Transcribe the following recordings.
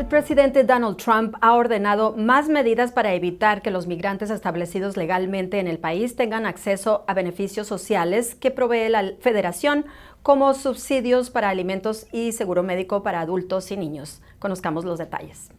presidente Donald Trump ha ordenado más medidas para evitar que los migrantes establecidos legalmente en el país tengan acceso a beneficios sociales que provee la Federación, como subsidios para alimentos y seguro médico para adultos y niños. Conozcamos los detalles.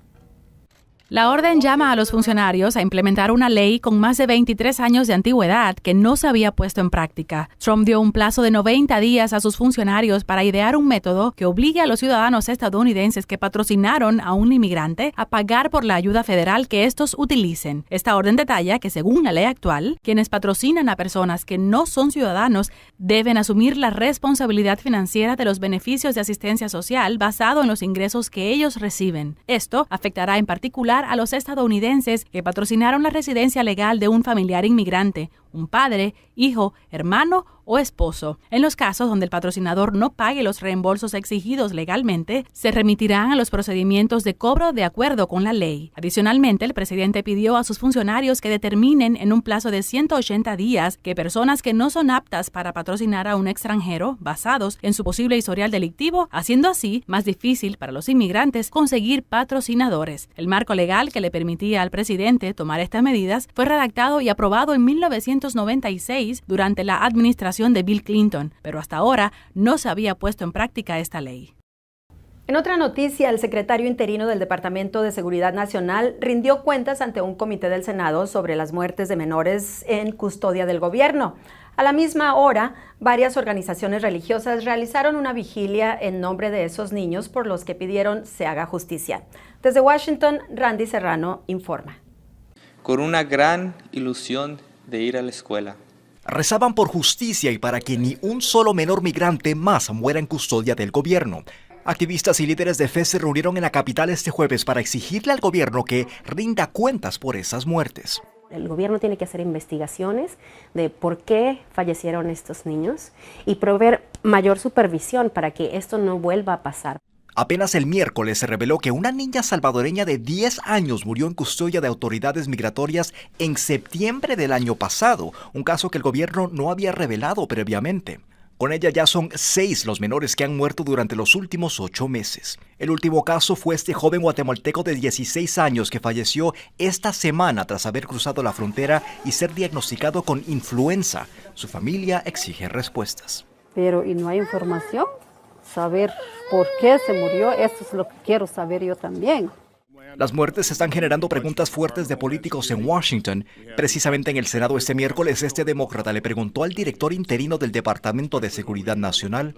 La orden llama a los funcionarios a implementar una ley con más de 23 años de antigüedad que no se había puesto en práctica. Trump dio un plazo de 90 días a sus funcionarios para idear un método que obligue a los ciudadanos estadounidenses que patrocinaron a un inmigrante a pagar por la ayuda federal que estos utilicen. Esta orden detalla que, según la ley actual, quienes patrocinan a personas que no son ciudadanos deben asumir la responsabilidad financiera de los beneficios de asistencia social basado en los ingresos que ellos reciben. Esto afectará en particular a los estadounidenses que patrocinaron la residencia legal de un familiar inmigrante, un padre, hijo, hermano o esposo. En los casos donde el patrocinador no pague los reembolsos exigidos legalmente, se remitirán a los procedimientos de cobro de acuerdo con la ley. Adicionalmente, el presidente pidió a sus funcionarios que determinen en un plazo de 180 días que personas que no son aptas para patrocinar a un extranjero, basados en su posible historial delictivo, haciendo así más difícil para los inmigrantes conseguir patrocinadores. El marco legal que le permitía al presidente tomar estas medidas fue redactado y aprobado en 1996 durante la administración de Bill Clinton, pero hasta ahora no se había puesto en práctica esta ley. En otra noticia, el secretario interino del Departamento de Seguridad Nacional rindió cuentas ante un comité del Senado sobre las muertes de menores en custodia del gobierno. A la misma hora, varias organizaciones religiosas realizaron una vigilia en nombre de esos niños por los que pidieron se haga justicia. Desde Washington, Randy Serrano informa. Con una gran ilusión de ir a la escuela. Rezaban por justicia y para que ni un solo menor migrante más muera en custodia del gobierno. Activistas y líderes de fe se reunieron en la capital este jueves para exigirle al gobierno que rinda cuentas por esas muertes. El gobierno tiene que hacer investigaciones de por qué fallecieron estos niños y proveer mayor supervisión para que esto no vuelva a pasar. Apenas el miércoles se reveló que una niña salvadoreña de 10 años murió en custodia de autoridades migratorias en septiembre del año pasado, un caso que el gobierno no había revelado previamente. Con ella ya son 6 los menores que han muerto durante los últimos 8 meses. El último caso fue este joven guatemalteco de 16 años que falleció esta semana tras haber cruzado la frontera y ser diagnosticado con influenza. Su familia exige respuestas. Pero ¿y no hay información? Saber por qué se murió, eso es lo que quiero saber yo también. Las muertes están generando preguntas fuertes de políticos en Washington. Precisamente en el Senado este miércoles, este demócrata le preguntó al director interino del Departamento de Seguridad Nacional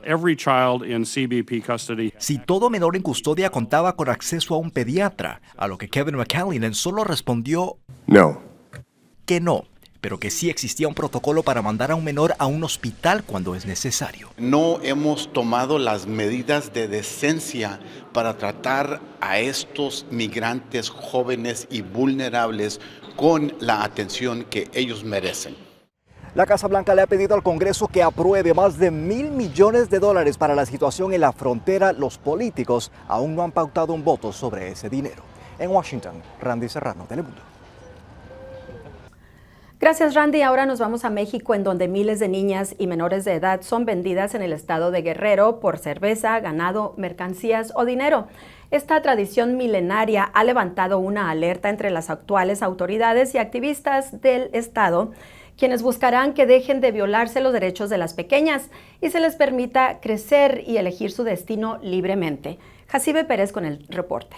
si todo menor en custodia contaba con acceso a un pediatra, a lo que Kevin McCallinen solo respondió que no, pero que sí existía un protocolo para mandar a un menor a un hospital cuando es necesario. No hemos tomado las medidas de decencia para tratar a estos migrantes jóvenes y vulnerables con la atención que ellos merecen. La Casa Blanca le ha pedido al Congreso que apruebe más de $1,000 millones para la situación en la frontera. Los políticos aún no han pautado un voto sobre ese dinero. En Washington, Randy Serrano, Telemundo. Gracias, Randy. Ahora nos vamos a México, en donde miles de niñas y menores de edad son vendidas en el estado de Guerrero por cerveza, ganado, mercancías o dinero. Esta tradición milenaria ha levantado una alerta entre las actuales autoridades y activistas del estado, quienes buscarán que dejen de violarse los derechos de las pequeñas y se les permita crecer y elegir su destino libremente. Jacibe Pérez con el reporte.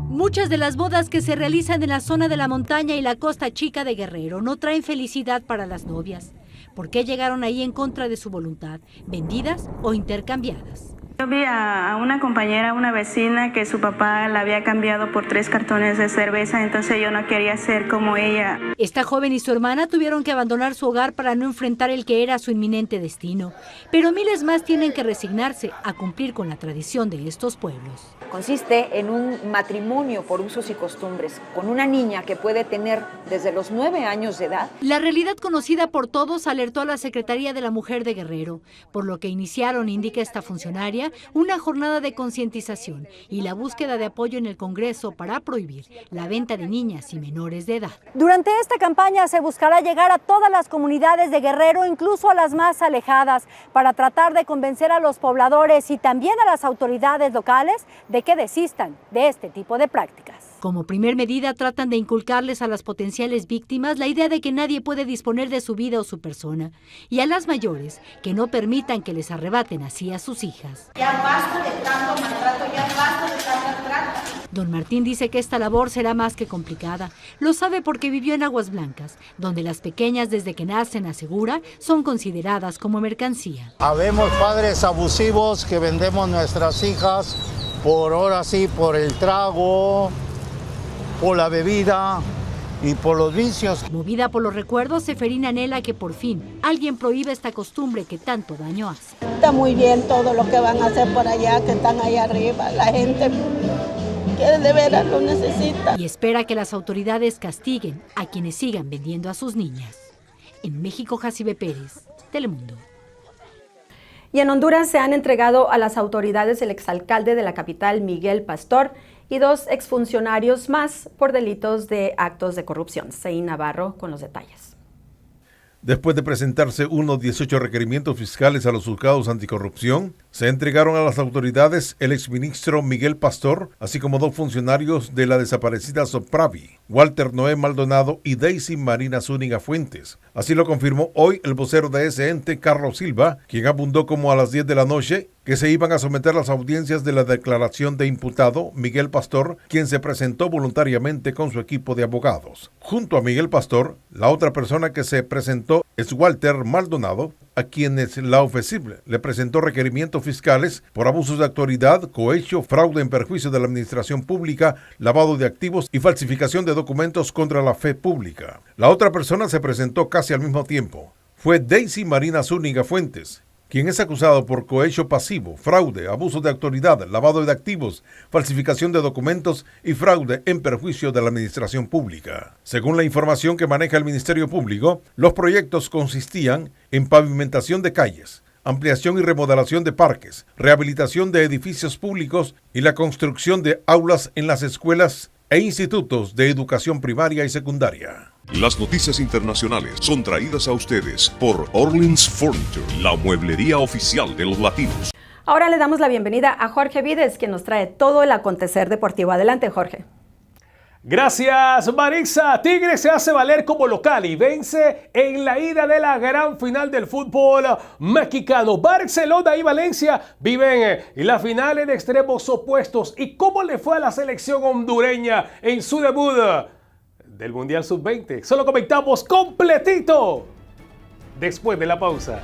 Muchas de las bodas que se realizan en la zona de la montaña y la costa chica de Guerrero no traen felicidad para las novias. ¿Por qué llegaron ahí en contra de su voluntad, vendidas o intercambiadas? Yo vi a una compañera, una vecina, que su papá la había cambiado por 3 cartones de cerveza, entonces yo no quería ser como ella. Esta joven y su hermana tuvieron que abandonar su hogar para no enfrentar el que era su inminente destino. Pero miles más tienen que resignarse a cumplir con la tradición de estos pueblos. Consiste en un matrimonio por usos y costumbres con una niña que puede tener desde los 9 años de edad. La realidad conocida por todos alertó a la Secretaría de la Mujer de Guerrero, por lo que iniciaron, indica esta funcionaria, una jornada de concientización y la búsqueda de apoyo en el Congreso para prohibir la venta de niñas y menores de edad. Durante esta campaña se buscará llegar a todas las comunidades de Guerrero, incluso a las más alejadas, para tratar de convencer a los pobladores y también a las autoridades locales de que desistan de este tipo de prácticas. Como primer medida, tratan de inculcarles a las potenciales víctimas la idea de que nadie puede disponer de su vida o su persona, y a las mayores que no permitan que les arrebaten así a sus hijas. Ya basta de tanto maltrato, ya basta de tanto maltrato. Don Martín dice que esta labor será más que complicada. Lo sabe porque vivió en Aguas Blancas, donde las pequeñas desde que nacen, asegura, son consideradas como mercancía. Habemos padres abusivos que vendemos nuestras hijas por ahora sí, por el trago, por la bebida y por los vicios. Movida por los recuerdos, Seferina anhela que por fin alguien prohíba esta costumbre que tanto daño hace. Está muy bien todo lo que van a hacer por allá, que están allá arriba. La gente que de veras lo necesita. Y espera que las autoridades castiguen a quienes sigan vendiendo a sus niñas. En México, Jacibe Pérez, Telemundo. Y en Honduras se han entregado a las autoridades el exalcalde de la capital, Miguel Pastor, y 2 exfuncionarios más por delitos de actos de corrupción. Seí Navarro con los detalles. Después de presentarse unos 18 requerimientos fiscales a los juzgados anticorrupción, se entregaron a las autoridades el exministro Miguel Pastor, así como 2 funcionarios de la desaparecida Sopravi, Walter Noé Maldonado y Daisy Marina Zúñiga Fuentes. Así lo confirmó hoy el vocero de ese ente, Carlos Silva, quien abundó como a las 10 de la noche que se iban a someter las audiencias de la declaración de imputado Miguel Pastor, quien se presentó voluntariamente con su equipo de abogados. Junto a Miguel Pastor, la otra persona que se presentó es Walter Maldonado, a quienes la ofensible le presentó requerimientos fiscales por abusos de autoridad, cohecho, fraude en perjuicio de la administración pública, lavado de activos y falsificación de documentos contra la fe pública. La otra persona se presentó casi al mismo tiempo. Fue Daisy Marina Zúñiga Fuentes, quien es acusado por cohecho pasivo, fraude, abuso de autoridad, lavado de activos, falsificación de documentos y fraude en perjuicio de la administración pública. Según la información que maneja el Ministerio Público, los proyectos consistían en pavimentación de calles, ampliación y remodelación de parques, rehabilitación de edificios públicos y la construcción de aulas en las escuelas e institutos de educación primaria y secundaria. Las noticias internacionales son traídas a ustedes por Orleans Furniture, la mueblería oficial de los latinos. Ahora le damos la bienvenida a Jorge Vides, quien nos trae todo el acontecer deportivo. Adelante, Jorge. Gracias, Marixa. Tigres se hace valer como local y vence en la ida de la gran final del fútbol mexicano. Barcelona y Valencia viven la final en extremos opuestos. ¿Y cómo le fue a la selección hondureña en su debut del Mundial Sub-20? Solo comentamos completito después de la pausa.